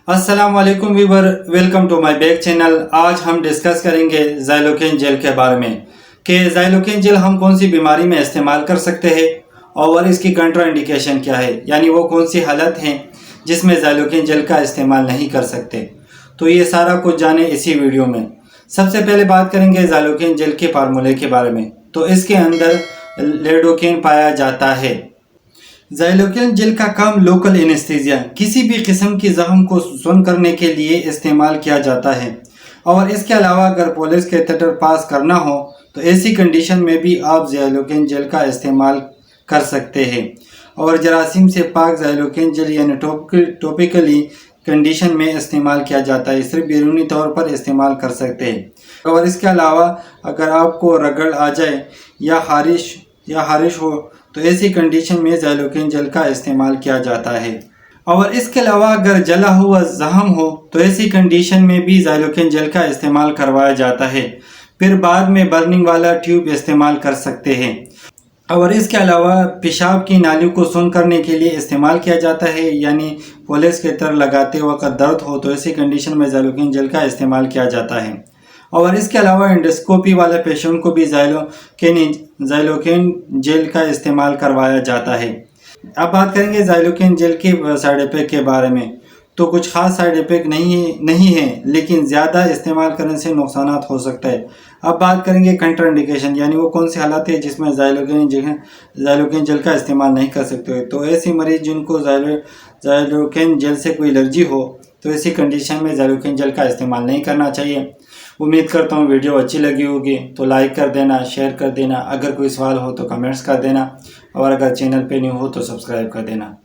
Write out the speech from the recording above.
अस्सलाम वालेकुम viewer, welcome to my back channel. आज हम डिस्कस करेंगे ज़ाइलोकेन जेल के बारे में कि ज़ाइलोकेन जेल हम कौन सी बीमारी में इस्तेमाल कर सकते हैं और इसकी कंट्रा इंडिकेशन क्या है, यानी वो कौन सी हालत हैं जिसमें ज़ाइलोकेन जेल का इस्तेमाल नहीं कर सकते। तो ये सारा कुछ जाने इसी वीडियो में। सबसे पहले बात करेंगे ज़ाइलोकेन जेल के फार्मूले के बारे में। तो इसके अंदर लिडोकेन पाया जाता है। ज़ाइलोकेन जेल का काम लोकल एनेस्थीसिया, किसी भी किस्म की जख्म को सुन करने के लिए इस्तेमाल किया जाता है। और इसके अलावा अगर पोलिस कैथेटर पास करना हो तो ऐसी कंडीशन में भी आप ज़ाइलोकेन जेल का इस्तेमाल कर सकते हैं। और जरासीम से पाक ज़ाइलोकेन जेल यानी टॉपिकली कंडीशन में इस्तेमाल किया जाता है, सिर्फ बैरूनी तौर पर इस्तेमाल कर सकते हैं। और इसके अलावा अगर आपको रगड़ आ जाए या हारिश हो तो ऐसी कंडीशन में ज़ाइलोकेन जेल का इस्तेमाल किया जाता है। और इसके अलावा अगर जला हुआ जख्म हो तो ऐसी कंडीशन में भी ज़ाइलोकेन जेल का इस्तेमाल करवाया जाता है। फिर बाद में बर्निंग वाला ट्यूब इस्तेमाल कर सकते हैं। और इसके अलावा पेशाब की नालियों को सुन करने के लिए इस्तेमाल किया जाता है, यानी पुलिस के तर लगाते वक्त दर्द हो तो ऐसी कंडीशन में ज़ाइलोकेन जेल का इस्तेमाल किया जाता है। और इसके अलावा एंडोस्कोपी वाले पेशेंट को भी ज़ाइलोकेन जेल का इस्तेमाल करवाया जाता है। अब बात करेंगे ज़ाइलोकेन जेल के साइड इफ़ेक्ट के बारे में। तो कुछ ख़ास साइड इफ़ेक्ट नहीं है, लेकिन ज़्यादा इस्तेमाल करने से नुकसान हो सकता है। अब बात करेंगे कंट्रा इंडिकेशन, यानी वो कौन सी हालत है जिसमें ज़ाइलोकेन जेल का इस्तेमाल नहीं कर सकते। तो ऐसे मरीज़ जिनको ज़ाइलोकेन जेल से कोई एलर्जी हो तो ऐसी कंडीशन में ज़ाइलोकेन जेल का इस्तेमाल नहीं करना चाहिए। उम्मीद करता हूँ वीडियो अच्छी लगी होगी, तो लाइक कर देना, शेयर कर देना। अगर कोई सवाल हो तो कमेंट्स कर देना, और अगर चैनल पे न्यू हो तो सब्सक्राइब कर देना।